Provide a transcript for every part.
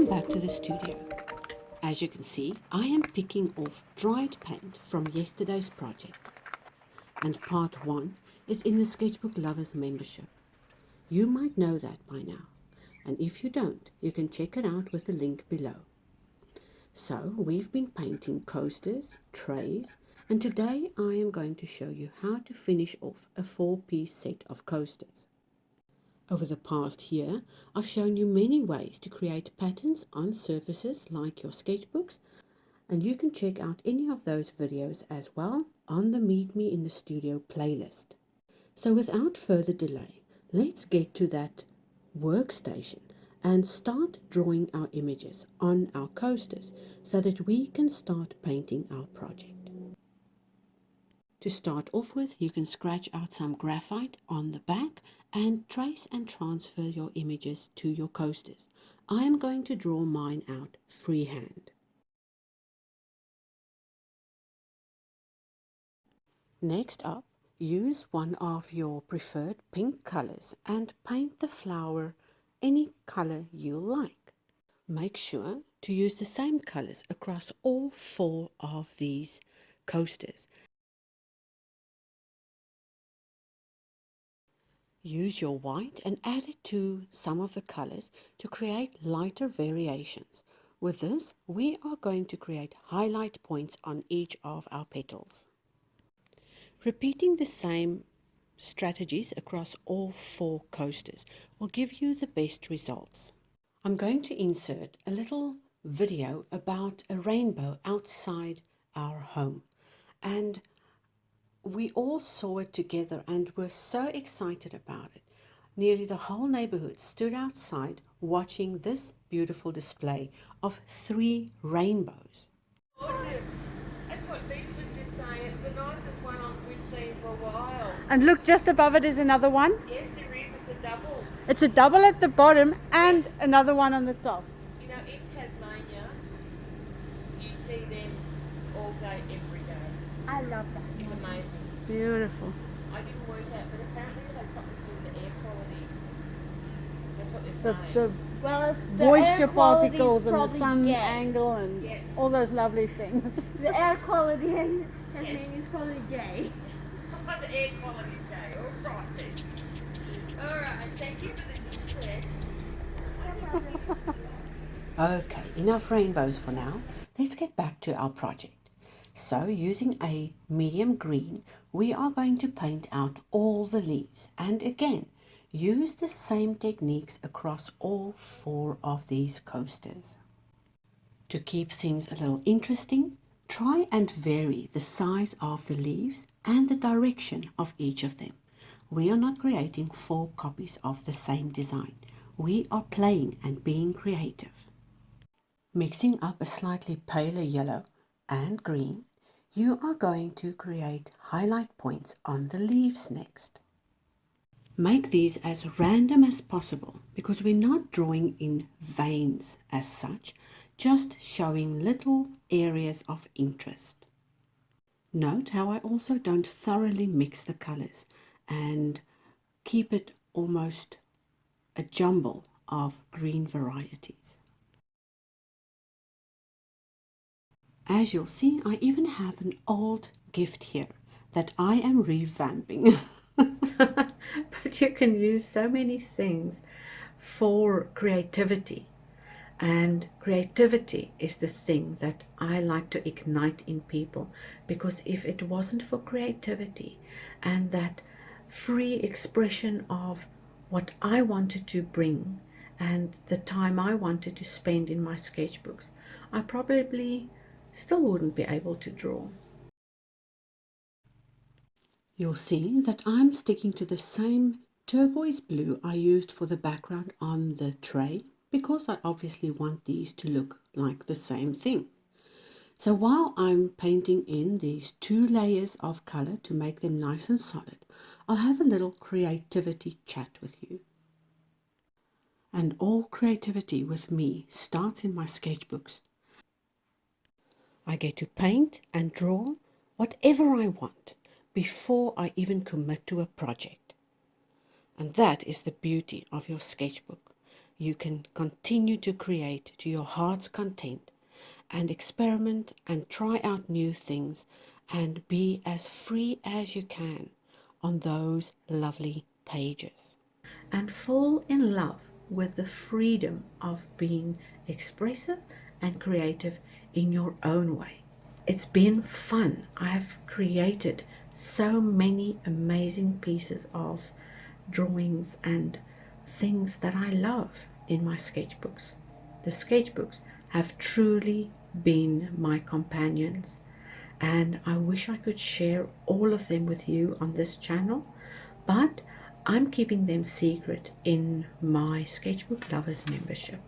Welcome back to the studio. As you can see, I am picking off dried paint from yesterday's project. And part 1 is in the Sketchbook Lovers membership. You might know that by now. And if you don't, you can check it out with the link below. So, we've been painting coasters, trays, and today I am going to show you how to finish off a 4-piece set of coasters. Over the past year, I've shown you many ways to create patterns on surfaces like your sketchbooks, and you can check out any of those videos as well on the Meet Me in the Studio playlist. So without further delay, let's get to that workstation and start drawing our images on our coasters so that we can start painting our project. To start off with, you can scratch out some graphite on the back and trace and transfer your images to your coasters. I am going to draw mine out freehand. Next up, use one of your preferred pink colors and paint the flower any color you like. Make sure to use the same colors across all 4 of these coasters. Use your white and add it to some of the colors to create lighter variations. With this, we are going to create highlight points on each of our petals. Repeating the same strategies across all 4 coasters will give you the best results. I'm going to insert a little video about a rainbow outside our home, and we all saw it together and were so excited about it. Nearly the whole neighborhood stood outside watching this beautiful display of 3 rainbows. Gorgeous. That's what Beat was just saying. It's the nicest one we've seen for a while. And look, just above it is another one. Yes, there is. It's a double. It's a double at the bottom and another one on the top. You know, in Tasmania, you see them all day, every day. I love that. It's amazing. Beautiful. I didn't work out, but apparently it has something to do with the air quality. That's what they're saying. The Well, it's the moisture air quality is particles and the probably sun gay. angle and Yeah. all those lovely things. The air quality in Yes. Tasmania is probably gay. The air quality day. All right then. All right. Thank you for the tip. Okay, enough rainbows for now. Let's get back to our project. So, using a medium green, we are going to paint out all the leaves. And again, use the same techniques across all 4 of these coasters. To keep things a little interesting, try and vary the size of the leaves and the direction of each of them. We are not creating 4 copies of the same design. We are playing and being creative. Mixing up a slightly paler yellow and green, you are going to create highlight points on the leaves next. Make these as random as possible because we're not drawing in veins as such, just showing little areas of interest. Note how I also don't thoroughly mix the colors and keep it almost a jumble of green varieties. As you'll see, I even have an old gift here that I am revamping. But you can use so many things for creativity. And creativity is the thing that I like to ignite in people, because if it wasn't for creativity and that free expression of what I wanted to bring and the time I wanted to spend in my sketchbooks, I probably still wouldn't be able to draw. You'll see that I'm sticking to the same turquoise blue I used for the background on the tray, because I obviously want these to look like the same thing. So while I'm painting in these 2 layers of color to make them nice and solid, I'll have a little creativity chat with you. And all creativity with me starts in my sketchbooks. I get to paint and draw whatever I want before I even commit to a project. And that is the beauty of your sketchbook. you can continue to create to your heart's content and experiment and try out new things and be as free as you can on those lovely pages. And fall in love with the freedom of being expressive and creative in your own way. It's been fun. I have created so many amazing pieces of drawings and things that I love in my sketchbooks. The sketchbooks have truly been my companions, and I wish I could share all of them with you on this channel, but I'm keeping them secret in my Sketchbook Lovers membership.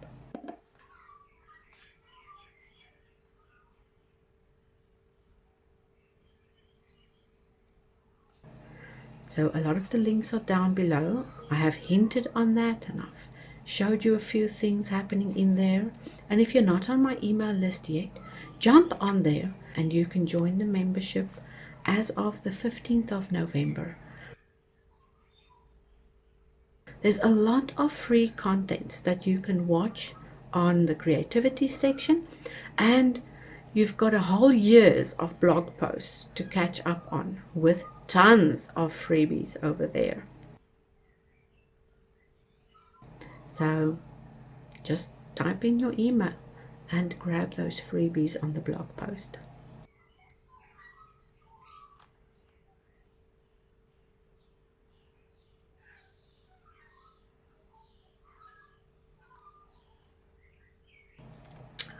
So a lot of the links are down below. I have hinted on that and I've showed you a few things happening in there. And if you're not on my email list yet, jump on there and you can join the membership as of the 15th of November. There's a lot of free contents that you can watch on the creativity section, and you've got a whole year's of blog posts to catch up on with tons of freebies over there. So just type in your email and grab those freebies on the blog post.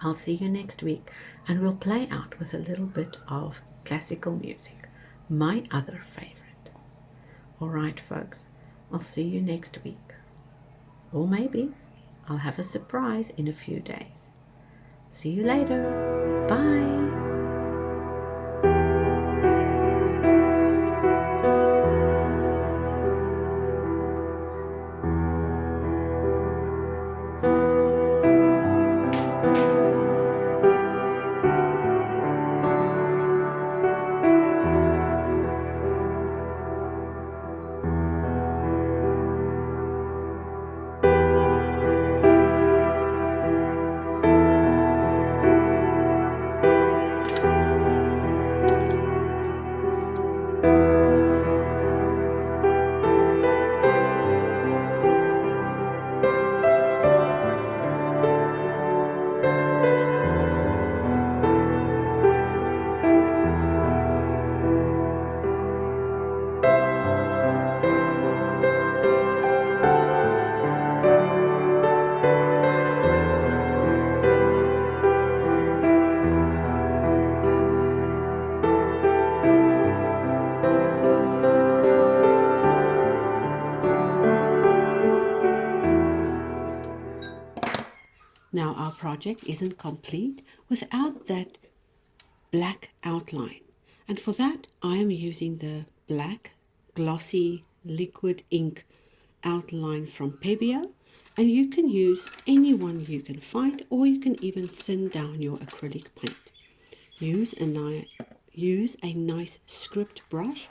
I'll see you next week and we'll play out with a little bit of classical music, my other favorite. Alright folks, I'll see you next week. Or maybe I'll have a surprise in a few days. See you later. Bye. Now our project isn't complete without that black outline, and for that I am using the black glossy liquid ink outline from Pebeo, and you can use any one you can find, or you can even thin down your acrylic paint. Use a nice script brush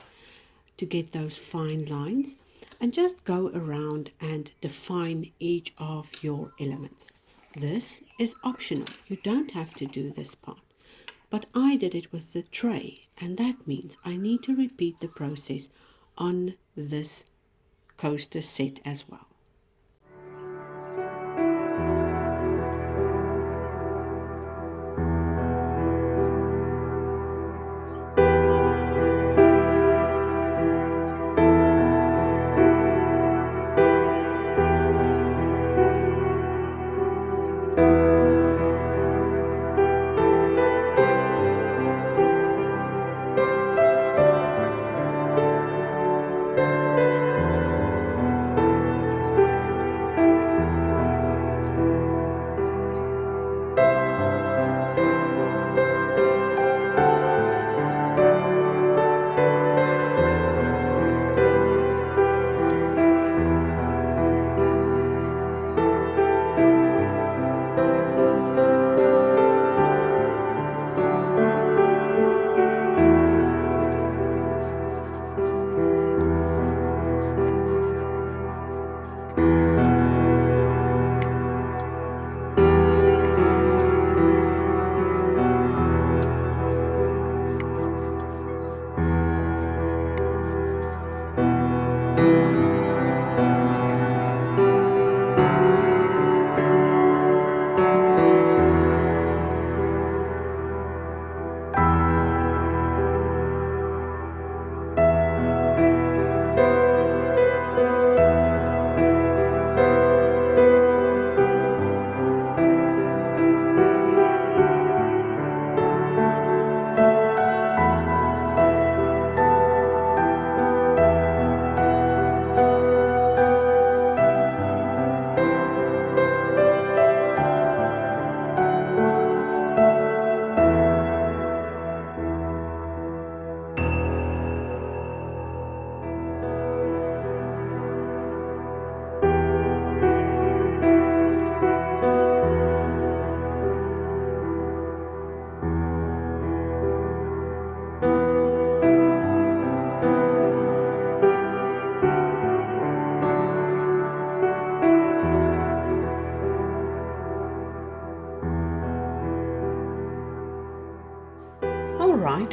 to get those fine lines and just go around and define each of your elements. This is optional. You don't have to do this part. But I did it with the tray, and that means I need to repeat the process on this coaster set as well.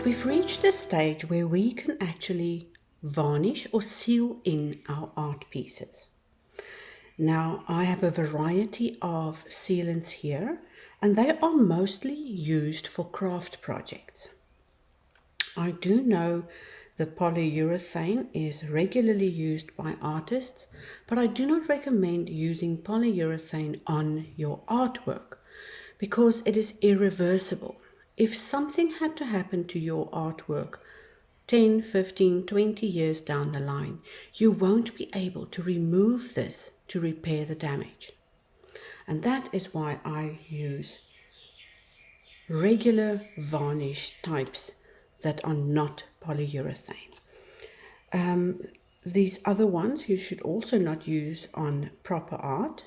But we've reached the stage where we can actually varnish or seal in our art pieces. Now I have a variety of sealants here, and they are mostly used for craft projects. I do know the polyurethane is regularly used by artists, but I do not recommend using polyurethane on your artwork because it is irreversible. If something had to happen to your artwork 10, 15, 20 years down the line, you won't be able to remove this to repair the damage. And that is why I use regular varnish types that are not polyurethane. These other ones you should also not use on proper art.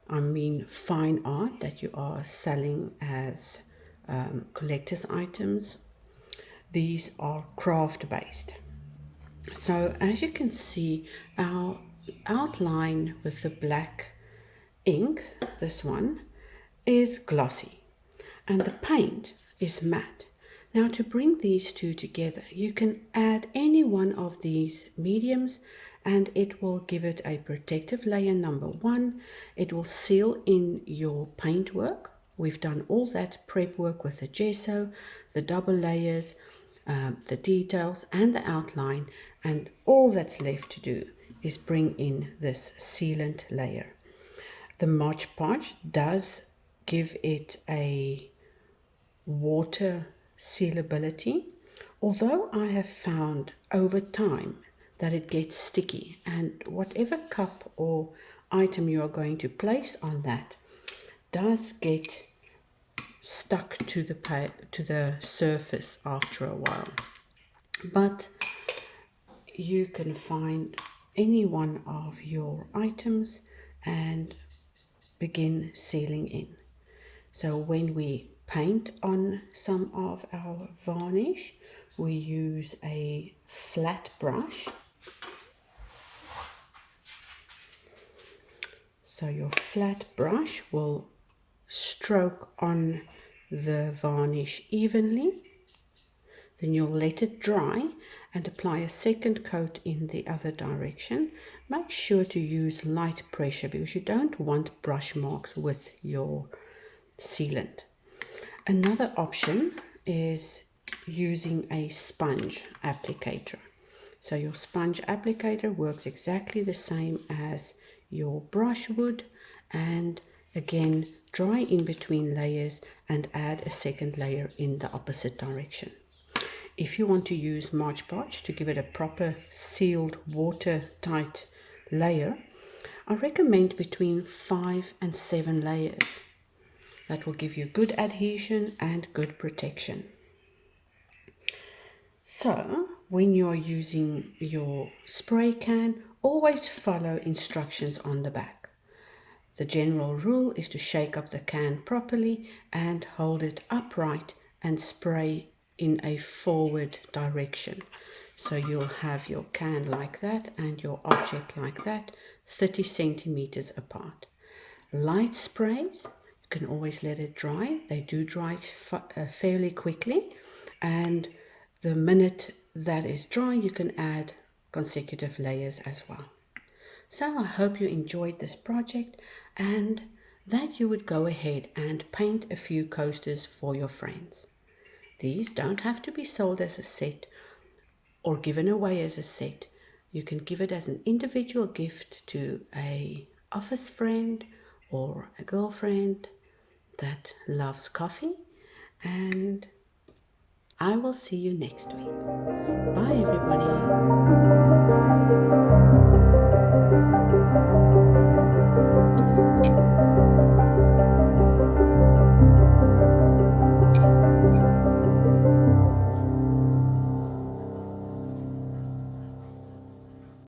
I mean fine art that you are selling as collector's items. These are craft based. So as you can see, our outline with the black ink, this one, is glossy and the paint is matte. Now to bring these two together, you can add any one of these mediums and it will give it a protective layer number 1. It will seal in your paintwork. We've done all that prep work with the gesso, the double layers, the details and the outline, and all that's left to do is bring in this sealant layer. The Mod Podge does give it a water sealability, although I have found over time that it gets sticky, and whatever cup or item you are going to place on that does get stuck to the surface after a while. But you can find any one of your items and begin sealing in. So when we paint on some of our varnish, we use a flat brush. So your flat brush will stroke on the varnish evenly. Then you'll let it dry and apply a second coat in the other direction. Make sure to use light pressure because you don't want brush marks with your sealant. Another option is using a sponge applicator. So your sponge applicator works exactly the same as your brush would, and again dry in between layers and add a second layer in the opposite direction. If you want to use Mod Podge to give it a proper sealed watertight layer, I recommend between 5 and 7 layers. That will give you good adhesion and good protection. So when you're using your spray can, always follow instructions on the back. The general rule is to shake up the can properly and hold it upright and spray in a forward direction. So you'll have your can like that and your object like that, 30 centimeters apart. Light sprays, you can always let it dry. They do dry fairly quickly, and the minute that is dry, you can add consecutive layers as well. So I hope you enjoyed this project and that you would go ahead and paint a few coasters for your friends. These don't have to be sold as a set or given away as a set. You can give it as an individual gift to an office friend or a girlfriend that loves coffee, and I will see you next week. Bye everybody.